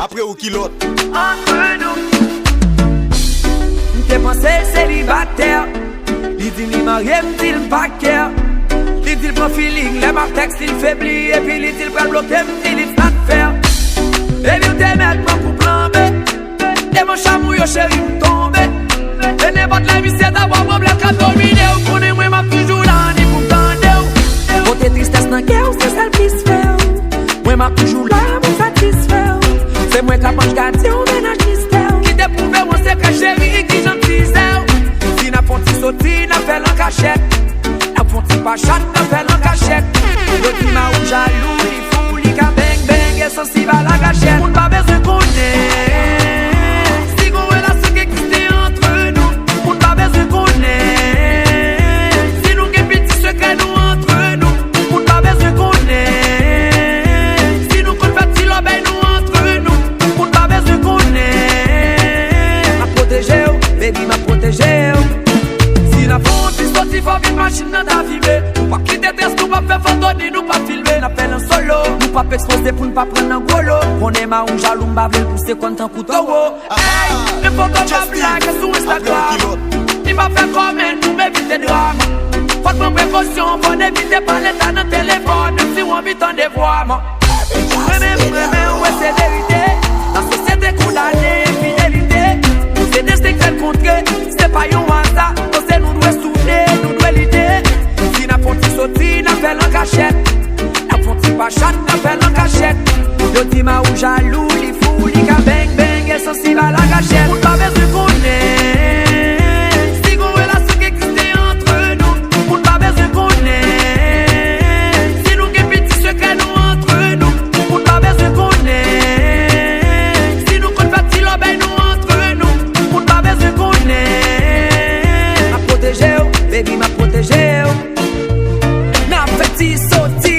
après ou qui l'autre. Entre nous, t'es pensé célibataire. Il dit il marié, il dit il pas care. Il dit il prend feeling, les marques texte il faiblit. Et puis il dit il prend bloquer, il dit il pas faire. Et lui t'es mettre mon couple en B. Et mon chamou yo chéri m'tombe. Et n'importe la vie c'est d'avoir problème qu'à dominer. Ou qu'on est moi m'a toujours là, ni pour tendre. Côté tristesse dans guerre, c'est ça qui se fait. Moi m'a toujours là, pour satisfaire. C'est moi qui mange gardien, ménage mystère. Qui déprouve mon secret chéri, qui gentil zèle. Si n'a pas de sauté, n'a fait l'en cachette. N'a pas de pas chat, n'a fait l'en cachette. Le climat ou jaloux, li fou, li ka bang bang. Et sensible à la gâchette. On n'a pas besoin qu'on est. Si qu'on est là, ce qui existe entre nous. On n'a pas besoin qu'on est. Si nous avons petit secret nous entre nous. On n'a pas besoin qu'on est. Si nous comptons petit l'obéi nous entre nous. On n'a pas besoin qu'on est. M'a protégé, baby m'a protégé. Si la fonte est sortie, faut vite machine dans ta vie. Nous pas quitter test, nous pas faire photo, ni nous pas filmer. N'a fait un solo. Nous pas exposer pour ne pas prendre un gros lot. On est ma ou jaloux, m'a veut pousser contre un couteau. Hey, ne faut pas blague sur Instagram. Il m'a fait comment pour m'éviter drame. Faut prendre précaution, faut éviter pas l'état dans le téléphone. Si on vit en dévoiement. Ouais, c'est vérité. La société condamnée, fidélité. C'est des secrets contrés, c'est pas un hasard. C'est nous doit souffler, nous doit l'idée. Si n'a pas de sauté, n'a fait l'en cachette. N'a pas de pas chat, n'a fait l'en cachette. Yo dis ma ou jaloux, li fou, li ka bang bang. Et sensible à la gâchette. On pas besoin qu'on est. Si qu'on est là, ce qui existe entre nous. On pas besoin qu'on est. Si nous avons petit secret nous entre nous. On pas besoin qu'on est. Si nous comptons petit l'obéi nous entre nous. On pas besoin qu'on est. M'a protégé, baby m'a protégé. N'a petit sauté.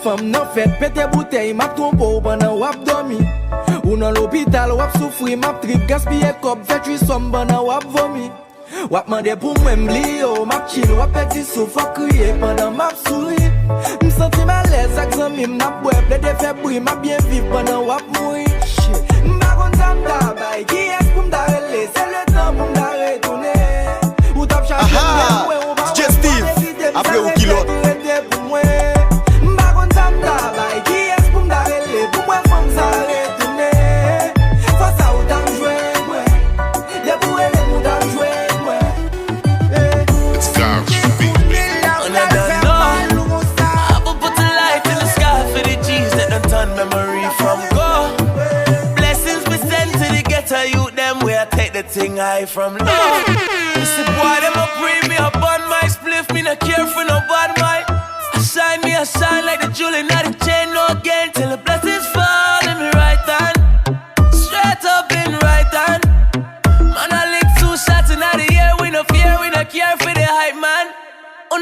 femme nan fête, pété bouteille, m'a trompé ou pendant wap dormi. Ou dans l'hôpital, wap souffri, m'a trip, gaspillé cop, fait tu somme pendant wap vomi. Wap mande pour moi m'blio, m'a chill, wap petit souffle, crier pendant m'a souri. M'senti mal à l'aise, avec zami, m'a boire, plaide fait bruit, m'a bien vivre pendant wap mouri. M'ba kon sa m'tabay, qui est pour m'darrêter, c'est le temps pour m'arrêter. Ou t'as changé de ouais, on va DJ Steve, après ou qui l'autre. M'ba kon sa m'tabay, qui est pour m'darrêter, pour moi faut m'arrêter. Faut ça ou t'as m'joué, moi. Les bourrés, les mous t'as m'joué. Memory from go. Blessings we send to the ghetto youth, them where I take the thing high from low. You see boy, them a pray me up on my spliff, me no care for no bad mind. I shine like the jewel, not the chain, no again, till the blessings fall in me right hand. Straight up in right hand. Man, I lick 2 shots in the air, we no fear, we no care for the hype man.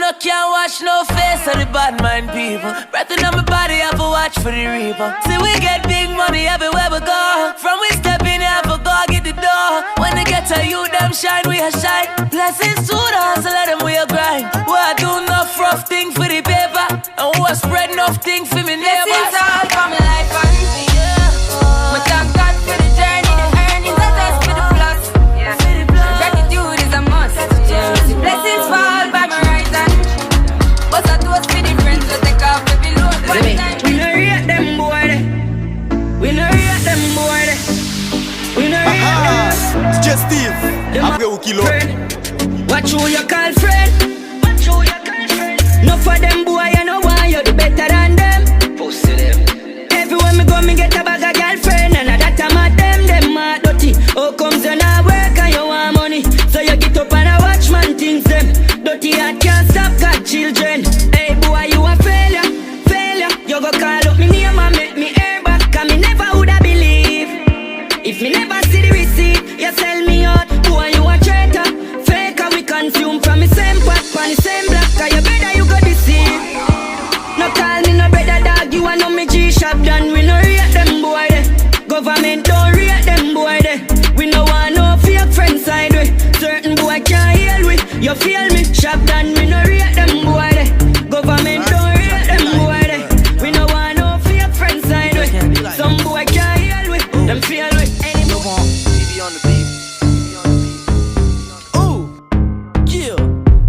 No can't watch no face of the bad mind people. Breath in my body, I have to watch for the reaper. See we get big money everywhere we go. From we step in, I have to go get the door. When they get to you, them shine, we a shine. Blessings to the hustle, let them we a grind. Who I do enough rough thing for the paper, and who I spread enough thing for me neighbors. Blessings all for my life and me. We thank God for the journey, the earnings, and us for the plus. Gratitude is a must. Blessings fall by my right hand. But I do speed the friends to take off every load. We no rate them boy. We no rate them boy. We no rate them. DJ Steve, après ou qui l'autre. Watch who you call friend. Watch who you call friend. No for them boy, you know why you're the better than them. Post to them. Everywhere me go, me get a bag of girlfriend, and that time at them mad dirty. How comes you not work and you want money? So you get up and a watch man things them. Dirty heart can't stop got children. Hey boy, you a failure. You go call up me name and make me air back, cause me never woulda believe. If me never see the receipt, you sell me out. Boy, you a traitor. Faker, we consume from the same pot, from the same block, cause you better you go deceive. No call me no better dog, you a know me G-Shop done. We no rate them boy de. Government don't rate them boy de. We no want no fake friend side way. Certain boy can't heal we. You feel me? Shop done, we no rate them boy de. Government don't rate them boy de. We no want no fake friend side way. Some boy can't heal we. Them feel we. Anyone on the beat. Ooh, yeah.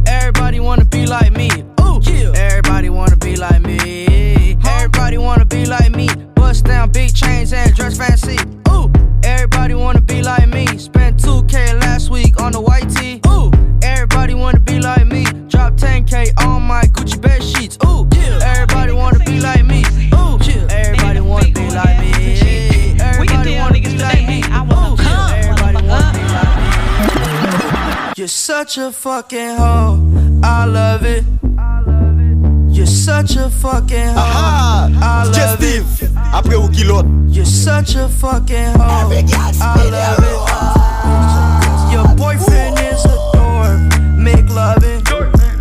Everybody wanna be like me. Ooh, yeah. Everybody wanna be like me. Everybody wanna be like me. Bust down big chains and dress fancy. Ooh, everybody wanna be like me. Spent 2K last week on the white tee. Ooh, everybody wanna be like me. Drop 10K on my Gucci bed sheets. Ooh, yeah. Everybody wanna be like me. Ooh, yeah. Everybody wanna be like me. Everybody wanna be like me. Ooh, everybody wanna be like me. You're such a fucking hoe. I love it. You're such a fucking hoe. I love DJ it. Steve, après ou qui l'autre. You're such a fucking hoe. I love it. Your boyfriend is a dork. Make loving.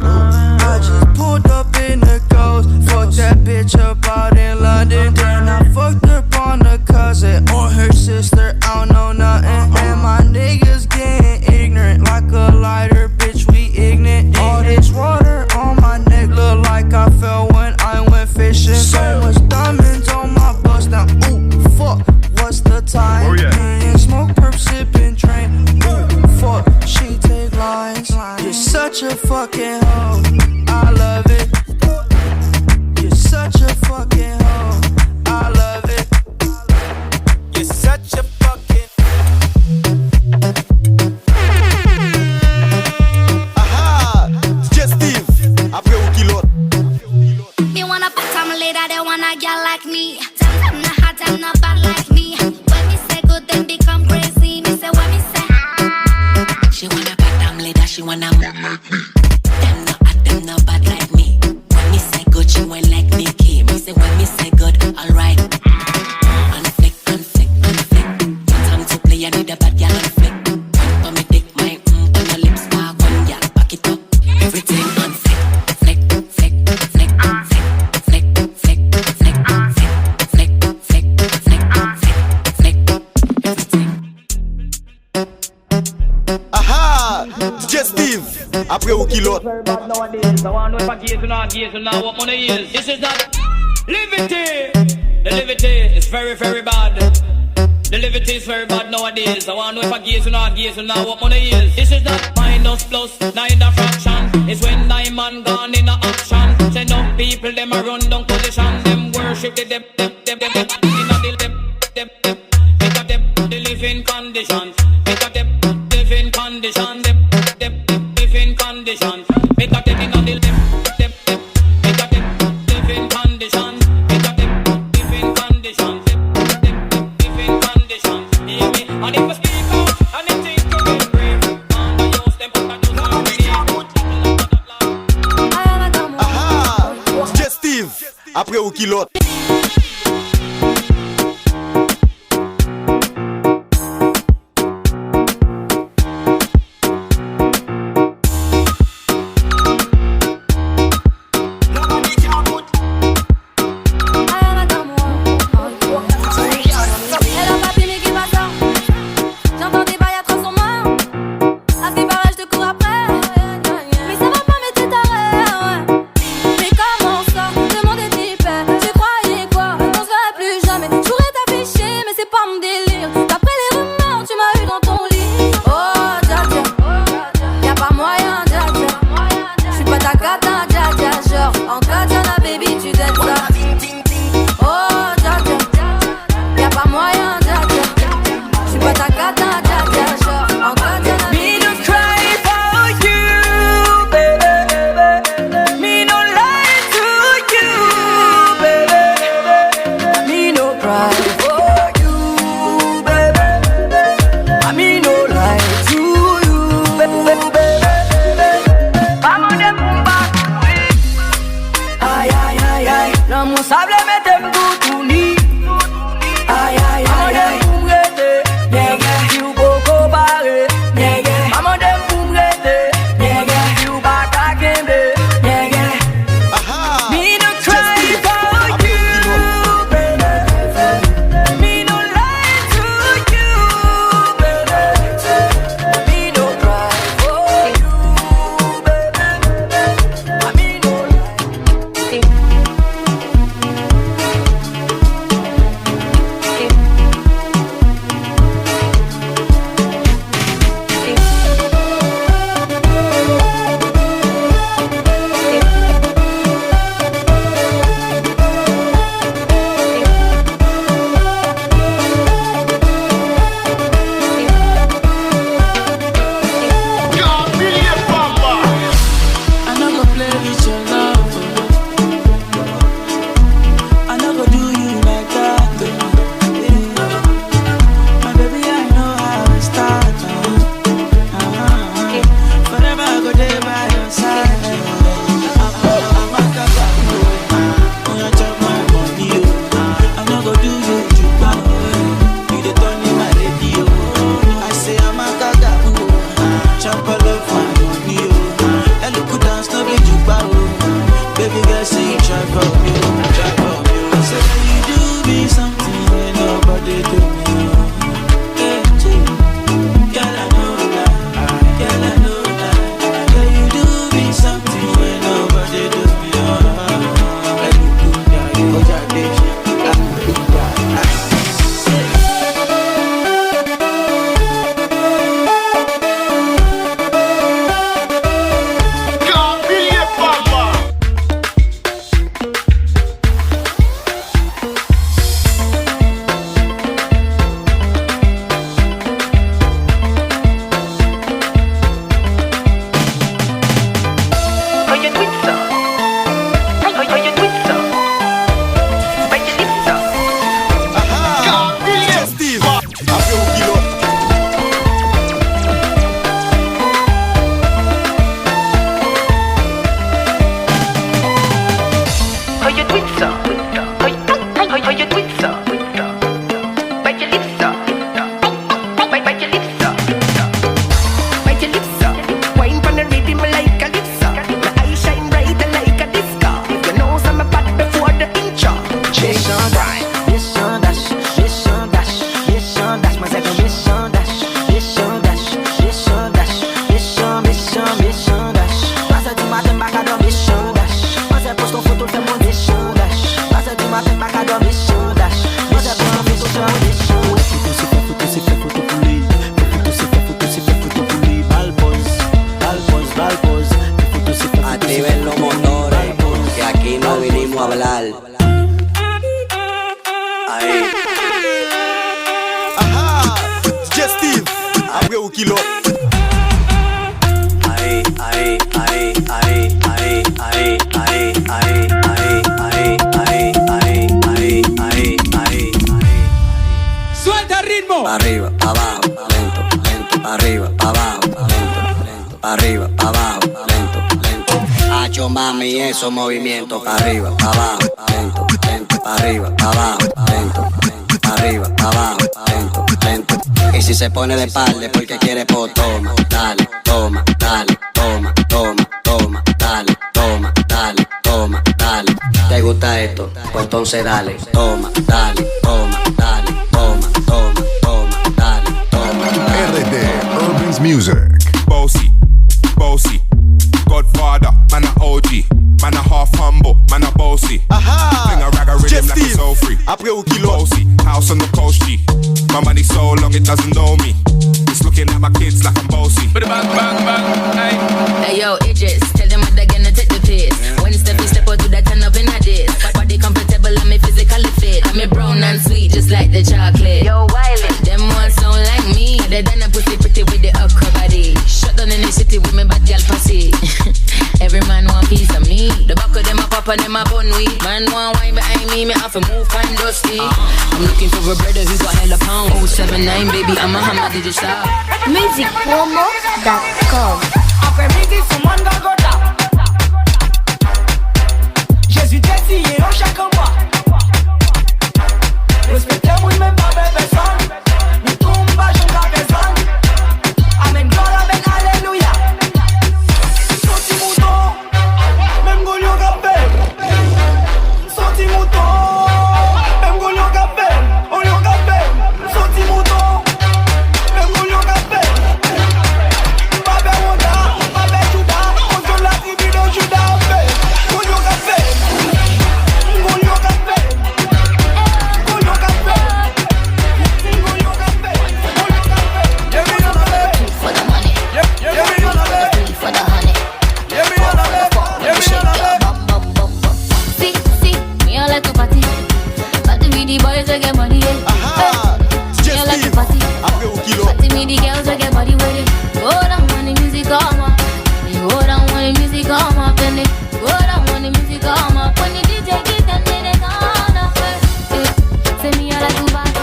I just pulled up in the ghost. Fucked that bitch up out in London. Then I fucked up on a cousin or her sister. I don't know nothing. And my niggas getting ignorant like a lighter. Bitch, we ignorant. All this water on my neck look like I fell when I went fishing. So much diamonds on my bust now. Ooh, fuck, what's the time? Aha, DJ Steve, après ou qui l'autre? Nowadays, I want to know if I gaze or not gaze or not what money is. This is not liberty. The liberty is very, very bad. The liberty is very bad nowadays. I want to know if I gaze or not gaze or not what money is. This is not minus plus, neither fraction. It's when 9 man gone in a action. Say no people, them a run down position. Them worship the dep. The living condition. Make a living condition. Living condition. Make a in a living condition. Make a living condition. Living condition. Hear me? And if I speak out, and it think to be brave, and I use them put a Aha, DJ Steve, après ou qui l'autre? Mais comment ça, le monde est hyper. Tu croyais quoi? mission dash, moi c'est comme mission dash, mission dash, mission dash, mission dash. Passa du matin, ma cadre mission dash. Moi c'est poste ton photo, fais mon mission dash. Passa du matin, ma cadre mission dash. Moi c'est poste ton photo, fais mon mission. Photo c'est fait photo pour lui. Photo c'est fait photo pour lui. Bal boys. Photo c'est fait. Activen los motores, que aquí no vinimos a hablar. Ahí. Aha, DJ Steve, après au kilo. Ahí, ahí, ahí, ahí, ahí, ahí, ahí, ahí, ahí, ahí, ahí, ahí, ahí, ahí, ahí. Suelta el ritmo. Arriba, abajo, lento, lento. Arriba, abajo, lento, lento. Arriba, abajo, lento, lento. Hacho mami, esos movimientos. Arriba, abajo, lento, lento. Arriba, abajo, lento, lento. Arriba, abajo, lento, lento. Y si se pone de espalda es porque quiere, pues toma, dale, toma, dale, toma, toma, toma, dale, toma, dale, toma, dale. ¿Te gusta esto? Pues entonces dale, toma, dale, toma, dale, toma, toma, toma, dale, toma, dale. RD Urban's Music. Bossy, bossy, Godfather, man a OG, man a half humble, man a bossy. Aha, Bring a rag a DJ rhythm like it's Steve, so free. après au kilo. Bossy, house on the coast G. My money so long it doesn't know me. It's looking at my kids like I'm bossy. Bang, bang, bang, hey. Hey yo, Idris, tell them what they're gonna take the piss. When you step out to that turn up in a diss. Body comfortable and me physically fit. I'm a brown and sweet just like the chocolate. Yo, Wiley, them ones sound like me. They done a pussy pretty with the upper body. Shut down in the city with me bad girl pussy. Every man want piece of me. The back of them a pop and them a bun weed. Man want wine behind me, me have to move kind dusty. I'm looking for a brother who's got hella pound. 079 baby, I'm a hammer, did you stop? Musicpromo.com. Après midi, tout le monde va goda. Jésus dédié au chaque mois. Respectez-moi, même pas personne. Nous tombons, je n'ai personne. Amen, gloire, amen, alléluia. Sorti mouton, même Golion Gapé. Sorti mouton, même Golion Gapé. Golion Gapé, sorti mouton, même Golion Gapé. Babé Wanda, Babé Juda, on se la tribu de Juda. Golion Gapé, Golion Gapé, Golion Gapé, Golion Gapé, Golion Gapé. Yeah, me on the way. For the money. Yeah, me on the way. For the honey. Yeah, me on the way. Yeah, me on the way. Bum, bum, bum, bum. See, me I like to party. Party with the boys that get money, yeah. Aha, DJ Me I like to Steve, party. après au kilo. Party with the girls that get body with it. Go down when the music come up. You go down when the music come up, then they go down when the music come up. When the DJ get them, then they gonna play. Say me I like to party.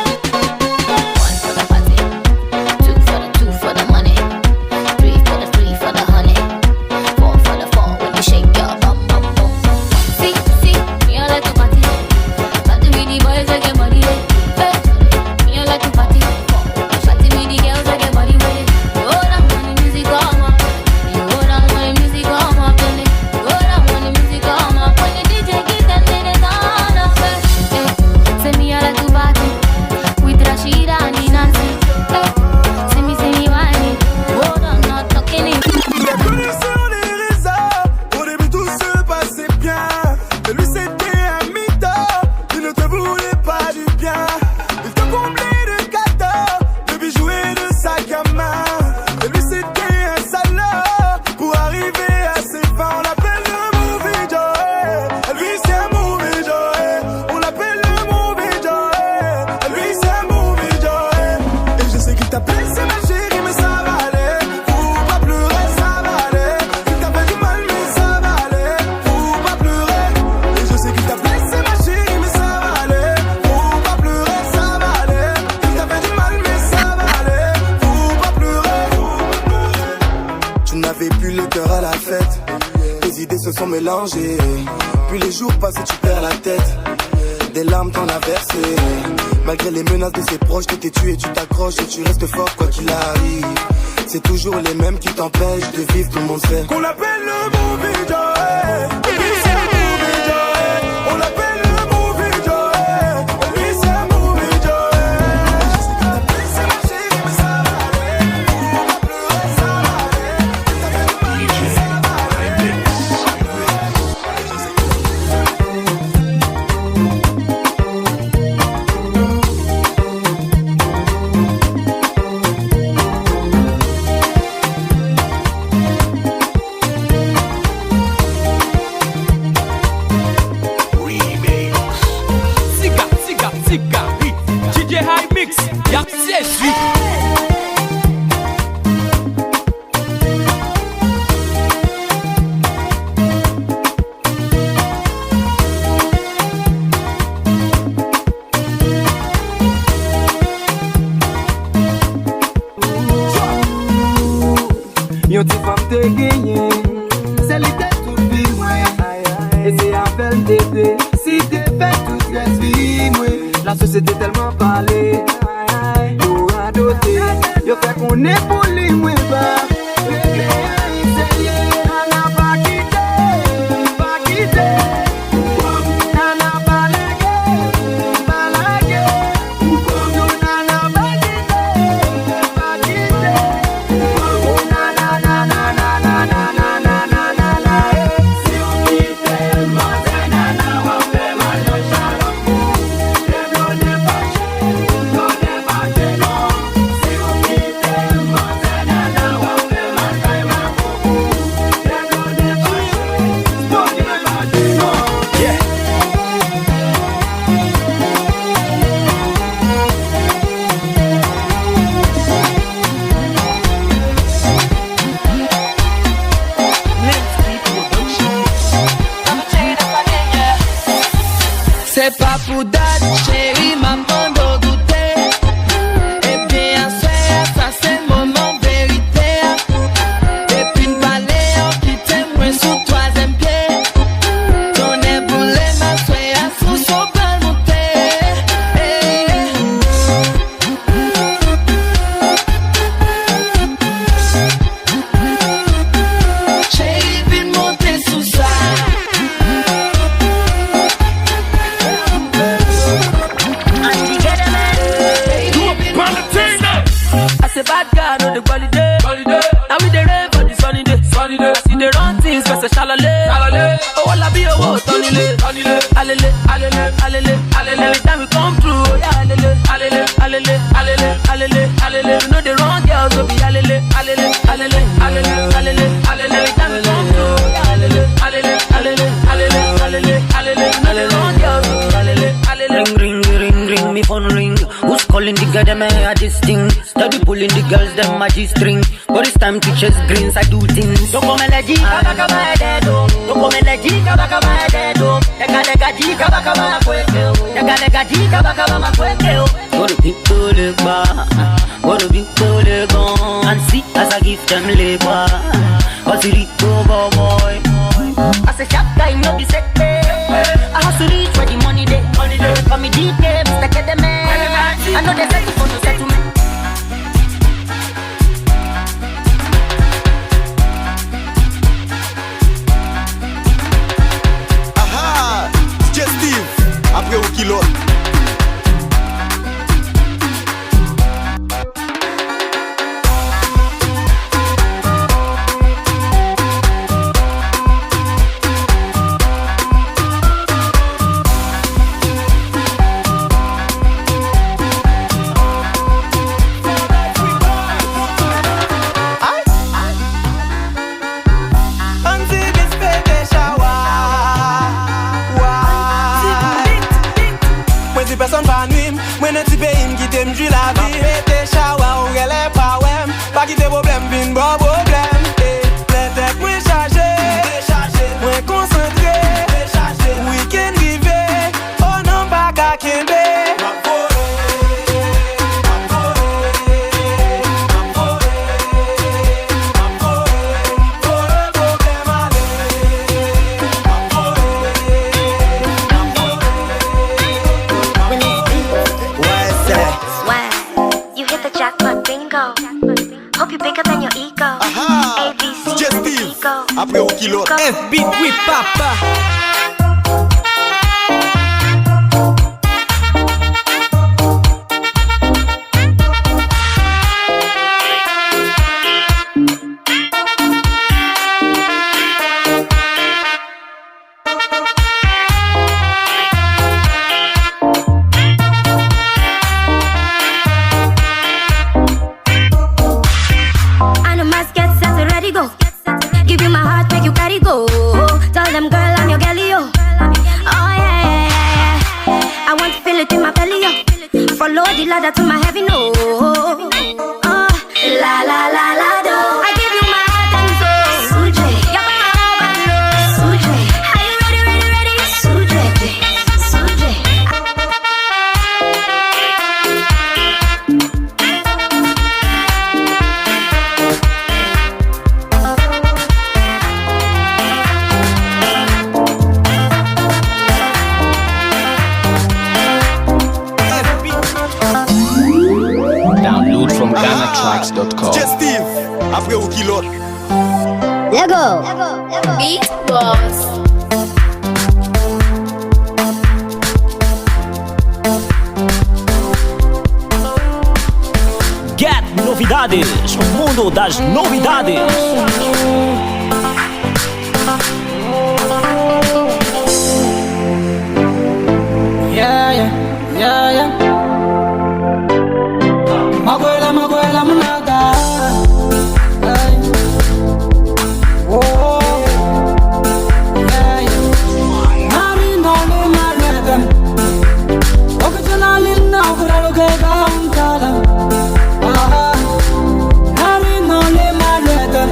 One for the party, two for the money, three for the honey, four when you shake your bum bum bum. See, me I like to party, party with the boys that get money. Hey, me I like to party, party with the girls that get money with it. Go down when the music come up, you go down when the music come up, then they go down when the music come up. When the DJ get them, then they gonna play. Say me I like to party with Rashida and Nancy. See me whining, hold on, not talking in. Il a connu sur les réseaux. Au début tout se passait bien. Mais lui c'était un mytho. Il ne te voulait pas du bien. Il te comblait de cadeaux, de bijoux et de sacs à main. Et lui c'était un salaud. Pour arriver à ses fins, on l'appelle le Movie Joe. Lui c'est un Movie Joe. On l'appelle le Movie Joe. Lui c'est un Movie Joe. Et je sais qu'il t'a blessé ma chérie, mais ça va aller. Faut pas pleurer, ça va aller. Il t'a fait du mal, mais ça va aller. Faut pas pleurer. Et je sais qu'il t'a blessé ma chérie, mais ça va aller. Faut pas pleurer, ça va aller. Il t'a fait du mal, mais ça va aller. Faut pas pleurer, faut pas pleurer. Tu n'avais plus le cœur à la fête. Tes idées se sont mélangées. Puis les jours passés, tu perds la tête. des larmes t'en as versé. Malgré les menaces de ses proches de t'es tué, tu t'accroches et tu restes fort quoi qu'il arrive. C'est toujours les mêmes qui t'empêchent de vivre, tout le monde sait qu'on l'appelle le movie Joe. Lui c'est movie Joe. On l'appelle le movie Joe. Lui c'est movie Joe. Je sais que t'as pris c'est ma chérie mais ça va aller. On va pleurer ça va aller. T'inquiète pas ça va aller. DJ High Mix, y'a que c'est suite. Yon ti fam te genye, se li te tout vi mwen. E se apel tete, si te fait tout res vi mwen. La société tellement parlé, yo adoté, yo fait qu'on est pour lui mwen ba. Bébé, c'est lié, on n'a pas quitté, pas quitté. On n'a pas lagué, pas lagué. On n'a pas quitté, pas quitté. On si on quitte le matin, nana, on fait mal de chaleur. C'est pas pour date, chérie, maman d'eau douter. Et bien sûr, ça c'est mon moment vérité. Et puis une balai en quitté, moi sous troisième pied. Ton éboulé, ma soya, sous son bal monté. Chérie, vite monter sous ça. Say bad guy, no the quality. Now we the rave for the sunny day. I see the run things, cause it's shalale. Oh, all I be a war, tonile. Alele, alele, alele, alele. Every time we come through, oh yeah, alele, alele, alele, alele, alele, alele. You know the wrong girls, so be alele, alele, alele, alele, alele, alele. Every time we come through, oh yeah, alele, alele, alele, alele, alele, alele. You know the wrong girls, so be alele, alele. Ring, ring, ring, ring, me phone ring. Who's calling the girl, them I this thing. Study pulling the girls, them my G-string. But it's time to chase greens, I do things. Don't come and let G, kabaka my dead, oh. Don't come and let G, kabaka my dead, oh. Lega G, kabaka my kweke, oh. Lega G, kabaka my kweke, oh. Go to people, the bar. Go to people, the gun. And see, as I give them labor. Cause it go, boy. As a sharp guy, no be set, I have to reach where the money day. For me deep game, Mr. Kedeme. I know they set you for no settlement. Aha, DJ Steve, après au kilo. après ou qui l'autre. F-beat with papa. I know my sketch says ready go. Give you my heart, make you carry go. Tell them girl I'm your girlie, yo. Oh yeah, yeah, yeah, yeah. I want to feel it in my belly, yo. Follow the ladder to my heaven, oh. Oh, la la la la do. I give you my heart and soul. Suje, you're my heart and soul. Suje, are you ready, ready, ready? Suje, Suje. Download from GhanaTracks.com. Just Steve, après ou qui l'autre. Lego. Beat Boss. Get novidades, o mundo das novidades. Yeah, yeah, yeah, yeah. Maguela, munada. Ay. Oh, yeah, yeah. Marino, marina. Original in now, creo que cantala. Ah, Marino, marina.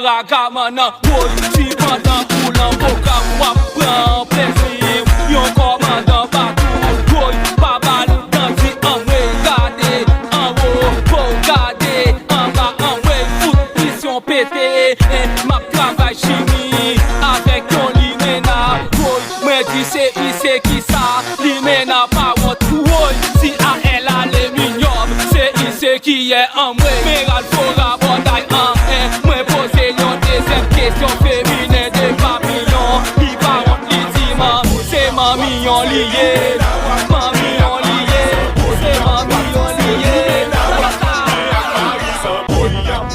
ragamana. Boy, si pendant roulant, boca, moi, prends plaisir. Yon commandant partout. Boy, pas balle, dans le en regarder. En haut, pour regarder. En bas, en way, foot, mission pété. Ma travail chimie, avec ton limena. Boy, moi dis c'est qui ça? Limena, pas votre boy. Si à elle a l'aluminium, c'est qui est en moi. Mais elle fera bataille en un. Moi poser une deuxième question féminine des papillons. Li parent, li diman, c'est mamillon lié. Mamillon lié, c'est mamillon lié.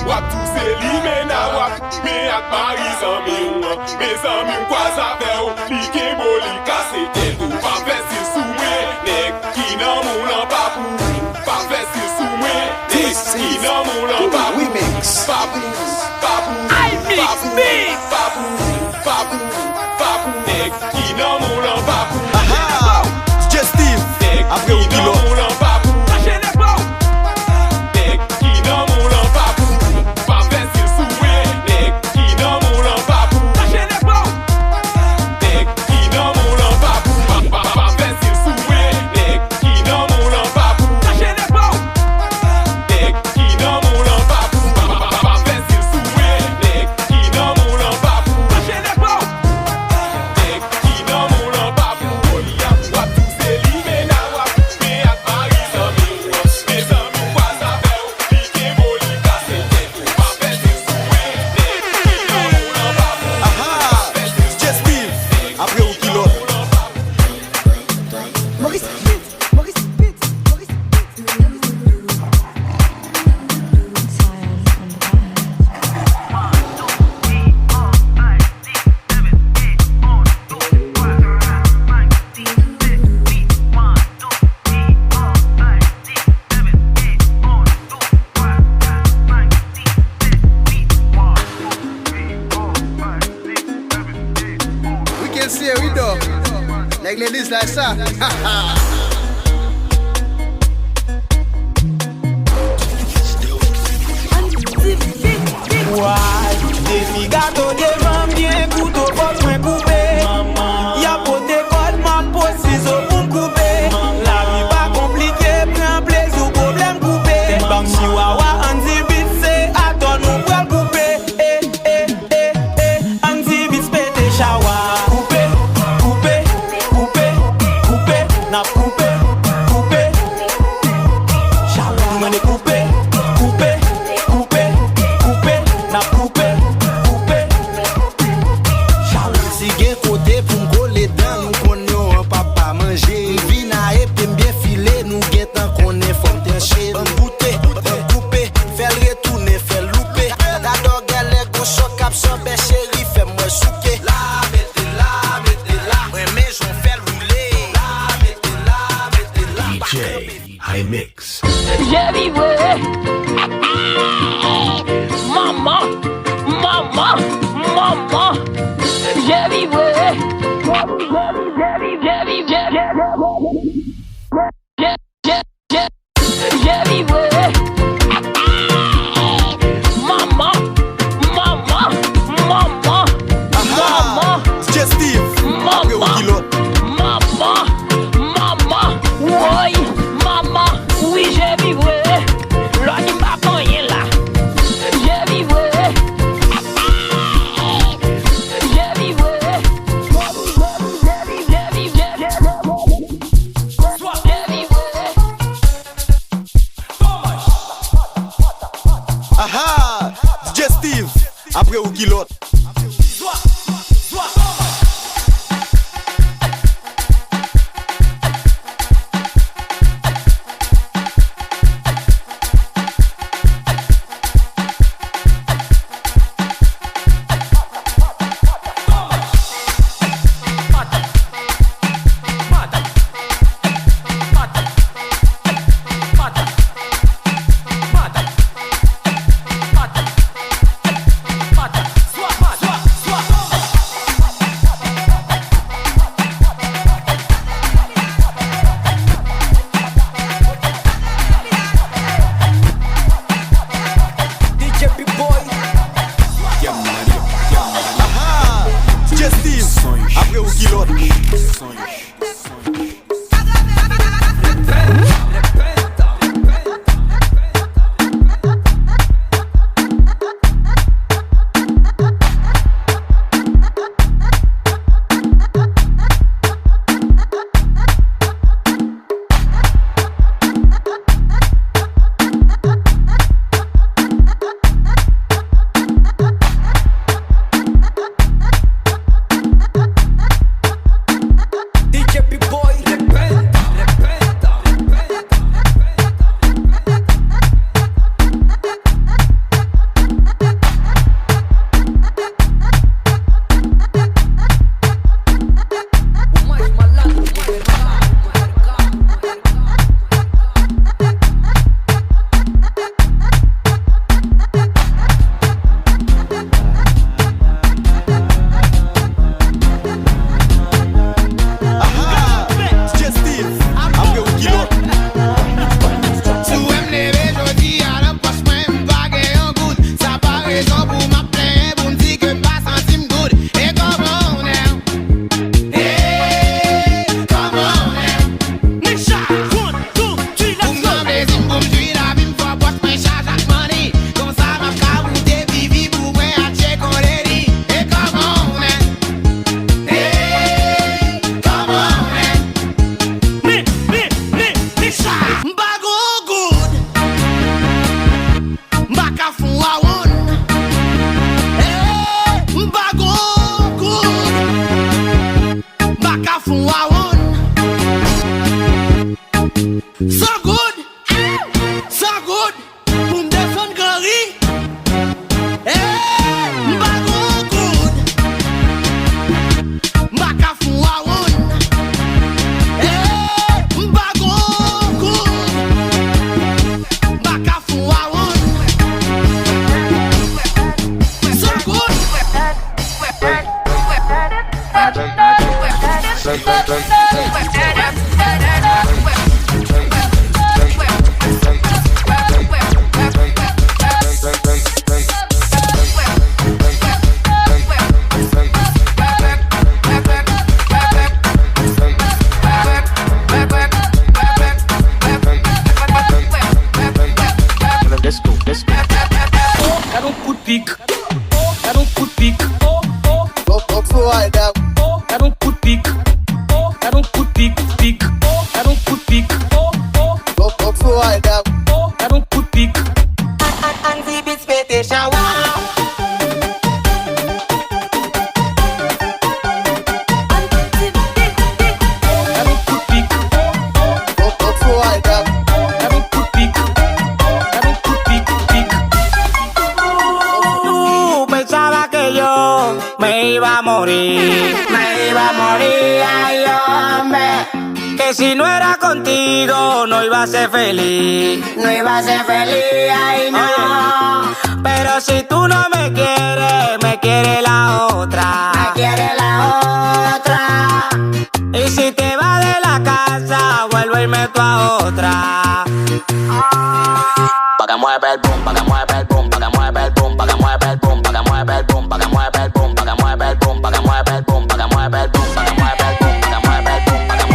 Wap tout c'est limena wap. Mais à Paris en miou. Mes amis quoi ça fait ou. Piqué boli cassé tête ou. Pas fait si sous moi. Nek qui n'en moulant pas pour. Pas fait si sous moi. Nek qui n'en moulant pas pour. Papou, papou, I mix me. papou, papou, papou. Nek qui n'en moulant pas pour. Aha, DJ Steve, après au pilote. culotte. Si no era contigo, no iba a ser feliz. No iba a ser feliz, ay no. Oye, pero si tú no me quieres, me quiere la otra. Me quiere la otra. Y si te vas de la casa, vuelvo y meto a otra. Pa' que mueve el boom, pa' que mueve el boom, pa' que mueve el boom, pa' que mueve el boom, pa' que mueve el boom, pa' que mueve el boom, pa' que mueve el boom, pa' que mueve el boom, pa' que mueve el boom, pa' que mueve el boom, pa' que mueve el boom, pa' que mueve el boom.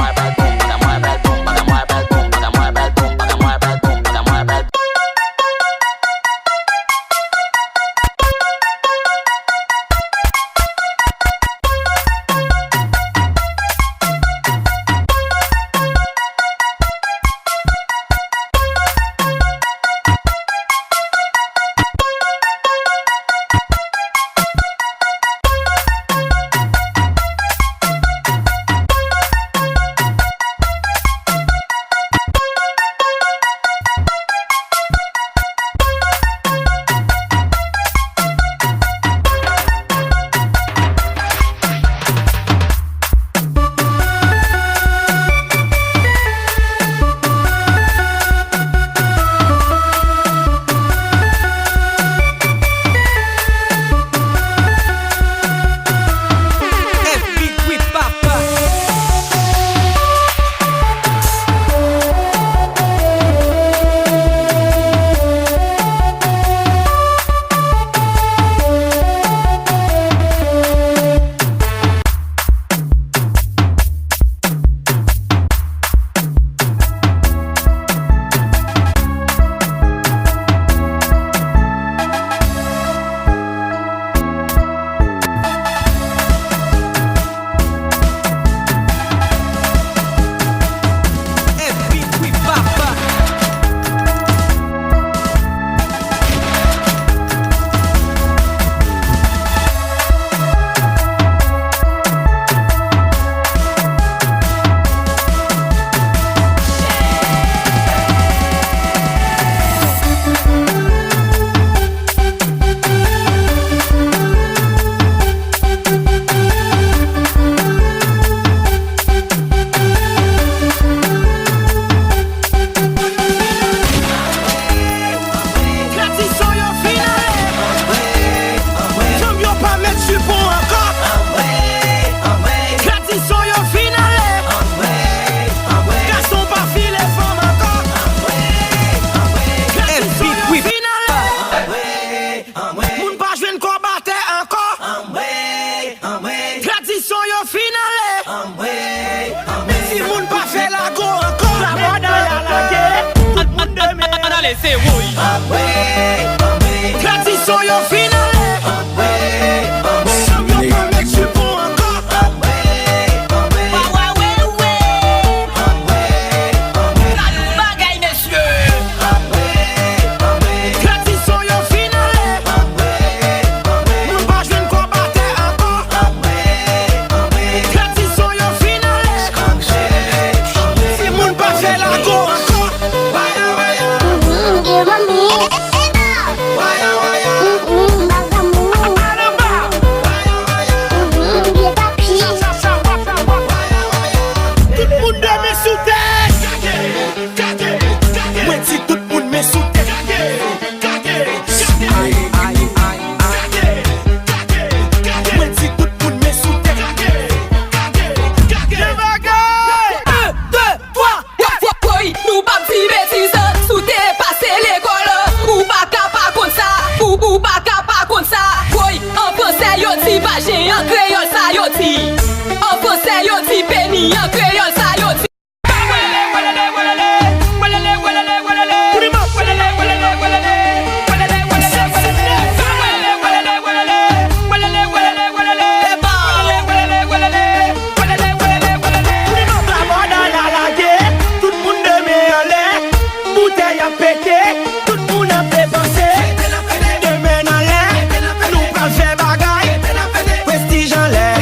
Allez, c'est oui. Tradition, yo finale. Champion pas mec, je suis pour encore. Bagaille, messieurs. Tradition, yo finale. Mon pas jeune combattre encore. Tradition, yo finale. Si mon pas fait la go encore. Give a me. En créole sa yo ti. En français yo ti penny. En créole sa yo ti. Tout le monde met en l'air. Bouteille à péter. Tout le monde a fait penser. Demain en l'air. Nous pas fait bagaille. Prestige en l'air.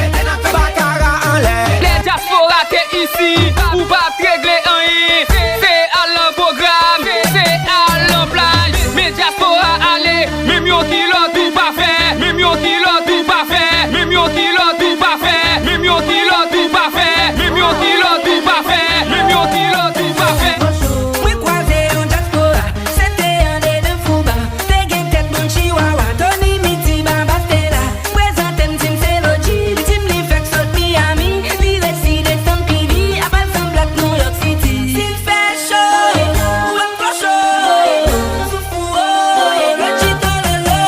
Baccarat en l'air. Les diaspora qui ici. Ou pas régler en y. C'est à l'emprogramme. C'est à l'emplage. Mais diaspora allez. Même yon qui l'a tout pas fait. Même yon qui l'a tout pas fait. Même yon qui l'a tout pas fait. Même yon qui l'a tout pas fait. Même yon qui l'a tout pas fait. Même yon qui l'a tout pas fait. Oui, croisé un diaspora, c'était un des deux fous bas. T'es gang tête mon chihuahua, Tony Miti Bamba Stella. Présente m'tim c'est l'OG, l'tim li fait saut Miami. Li réside dans PV, à pas en Black New York City. S'il fait chaud, ou un peu chaud, soufou, le chito lolo.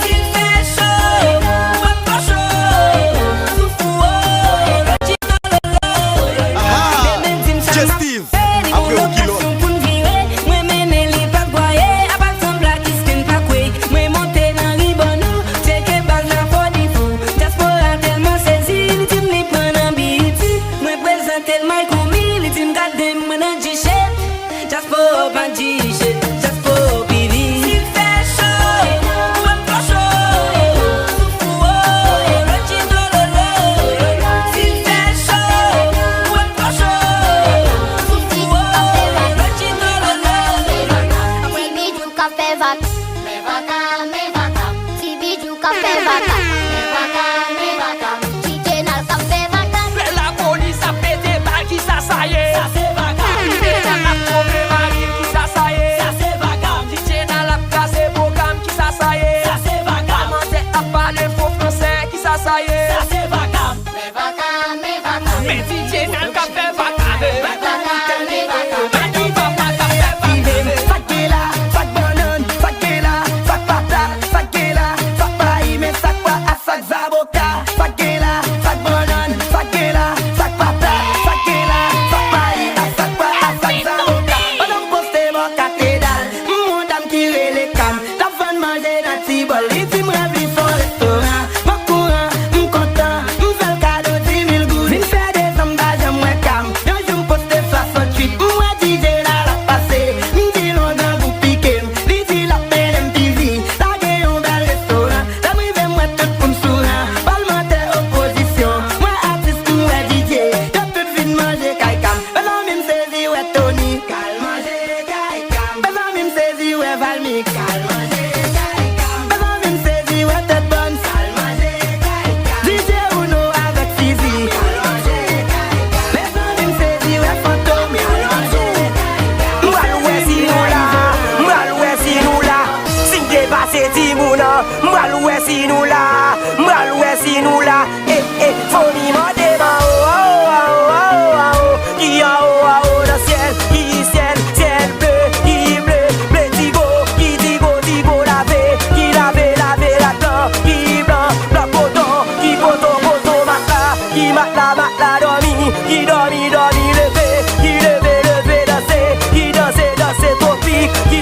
S'il fait chaud, ou un peu chaud, soufou, le chito lolo. Just Steve, après au kilo. La police a pété balle qui ça y est. Ça c'est vagable. La problématique qui ça y est. Ça c'est vagable. DJ dans la place et programme qui ça y est. Ça c'est vagable. Commenter à parler faux français qui ça y est. Ça c'est vagable. Mais DJ dans le café vagable. Qui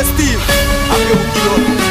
DJ Steve, après au kilo.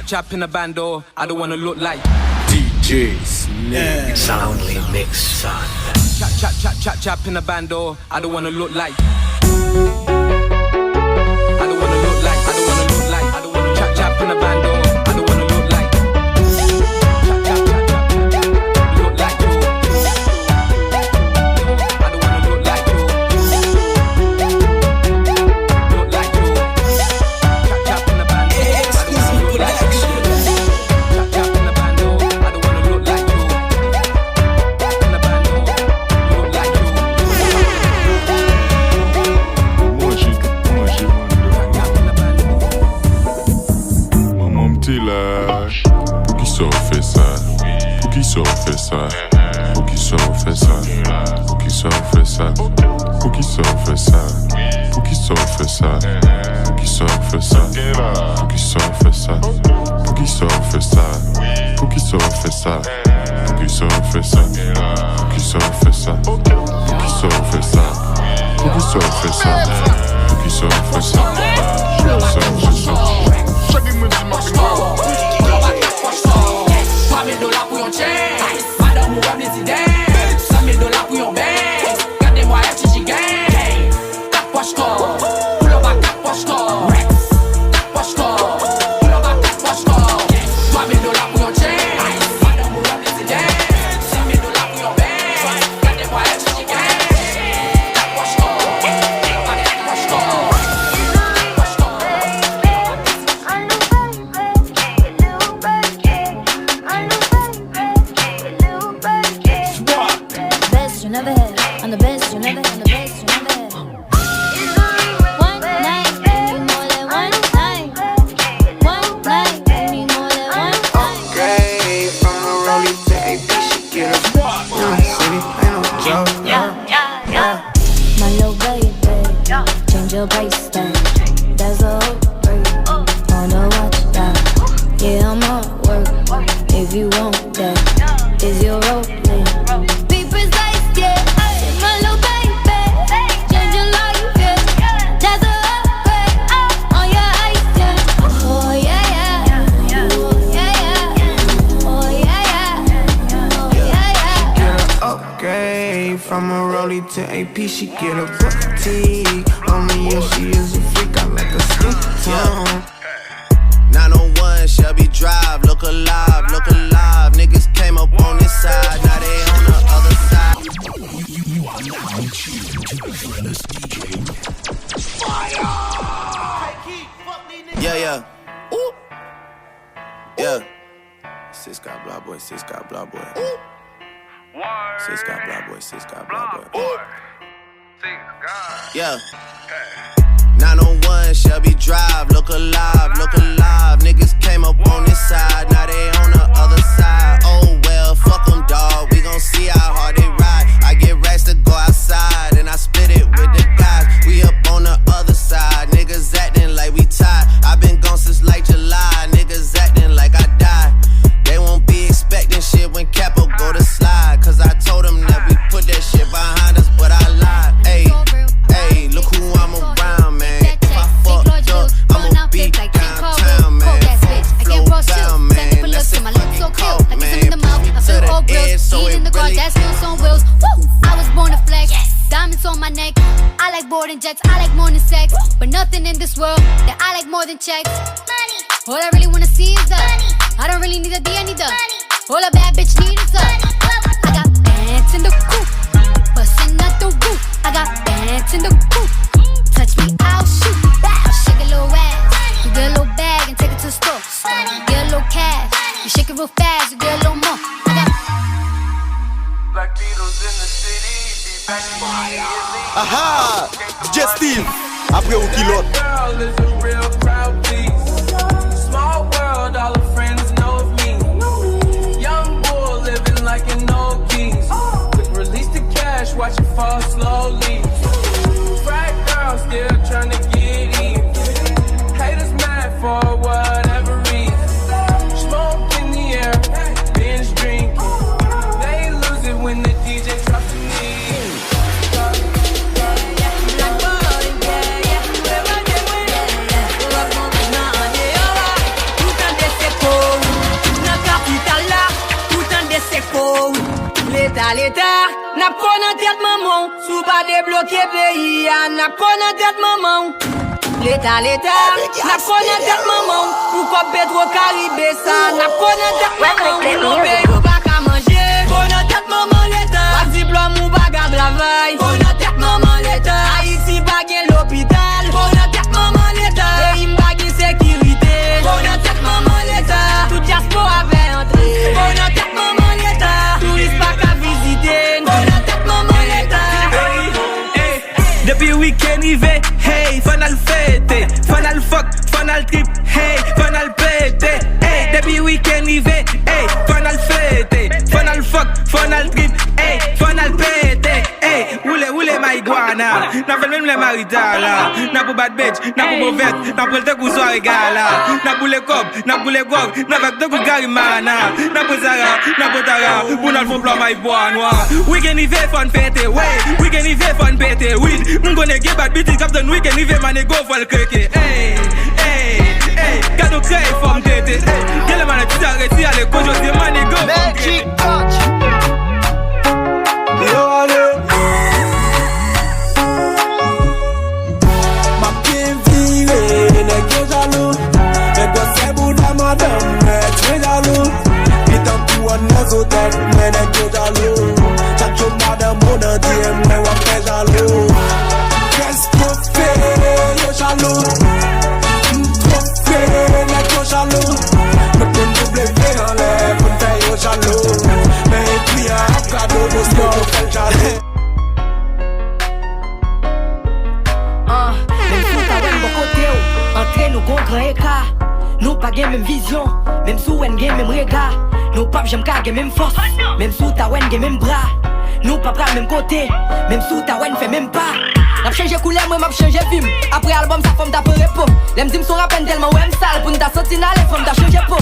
Chap in the bando, I don't wanna look like DJ's Soundly mix son. Chap in the bando, I don't wanna look like chap in the bando, I don't wanna look like From a rollie to AP, she get a booty. On me, yeah, she is a freak. I like a sneak tongue. 901 Shelby Drive, look alive, look alive. Niggas came up on this side, now they on the other side. You are now tuned to the Frenus DJ. Fire! Yeah. Ooh. Yeah. Sis got blah boy, sis got blah boy. Ooh. Sis got blah boy, sis got blah boy. Yeah. 901 Shelby Drive, look alive, look alive. Niggas came up on this side, now they on the other side. Oh well, fuck them, dawg. We gon' see how hard they ride. I get racks to go outside, and I split it with the guys. We up on the other side, niggas acting like we tied. I been gone since like July, niggas acting like I died. They won't be expecting shit when Capo go to slide. Cause I told them that we put that shit behind us, but I lied. Ayy, look who I'm around, man. If I fucked up, I'ma be downtown, man. Flow down, man. That's wheels on wheels. Woo! I was born to flex. Diamonds on my neck. I like boarding jets. I like more than sex. But nothing in this world that I like more than checks. Money. All I really wanna see is the money. I don't really need a D, I need the money. All a bad bitch need is the money. I got bands in the coop, bustin' out the roof. I got bands in the coop. Touch me, I'll shoot. Bow, shake a little ass. You get a little bag and take it to the store. Get a little cash. You shake it real fast, you get a little more. I got Black Beatles in the city. Aha, DJ Steve, après au kilote. Girl is a real crowd piece. Small world, all her friends know of me. Young bull living like an old geese. Quick release the cash, watch it fall slowly. Frat girl still trying to get in. Haters mad for whatever reason. Smoke in the air, binge drinking. They lose it when the DJ drops the knee. L'état, n'a pas en tête maman, sous pas débloqué pays, n'a pas en tête maman. L'état, n'a pas en tête maman, pourquoi Pedro Caribé ça, n'a pas en tête maman. Mon pays ou pas qu'à manger, pas en tête maman l'état. Pas diplôme ou pas qu'à travail, pas en tête maman l'état. Haïti pas qu'à l'hôpital, pas en tête maman l'état. Pays pas qu'à sécurité, pas en tête maman l'état. Tout diaspora avait entré, pas en tête maman l'état. Touriste pas qu'à visiter, pas en tête maman l'état. Depuis week-end hiver, hey, final fête, final fuck, final trip, hey, final pété, hey, depuis week-end hiver, hey, final fête, final fuck, final trip, hey, final pété, hey, oule ma iguana, n'a fait même les maritales, n'a pour bad bitch, n'a pour mauvette, n'a pour le coup soirée gala, n'a pour les cop, n'a pour les gog, n'a pas de coup garimana, n'a pour Zara, n'a pour Tara, pour notre fond blanc ma iguana, week-end hiver fun fête, ouais, week-end hiver fun pété, oui. M'gonna get bad bitches up the weekend, even man, they go for the cricket. Hey, hey, hey, got no cry from Tete. Get a man, it's already a little coach, the man, they go from Cricket. Ma bien virée, n'est que jaloux. Mais quoi c'est pour la madame, mais très jaloux. Et tant pis, on est au tête, mais n'est que jaloux. Chaque jour, madame, on a dit, mais on fait jaloux. Qu'est-ce qu'on fait, yo jaloux? Trop fait, n'est que jaloux. Me donne double V en l'air, pour faire yo jaloux. Mais puis un cadeau, parce que on fait jaloux. Même sous ta wèn bon côté, entre nous gon grand écart. Nous pas gen même vision, même sous wèn gen même regard. Nous pas j'aime ka gen même force, même sous ta wèn gen même bras. Nous pas pral même côté, même sous ta wèn fait même pas. N'a changé couleur, moi m'a changé film. Après album, sa femme t'a peu repos. L'aime dit m'son rappelle tellement ouais m'sale. Pour nous t'a sorti dans les femmes, t'a changé peau.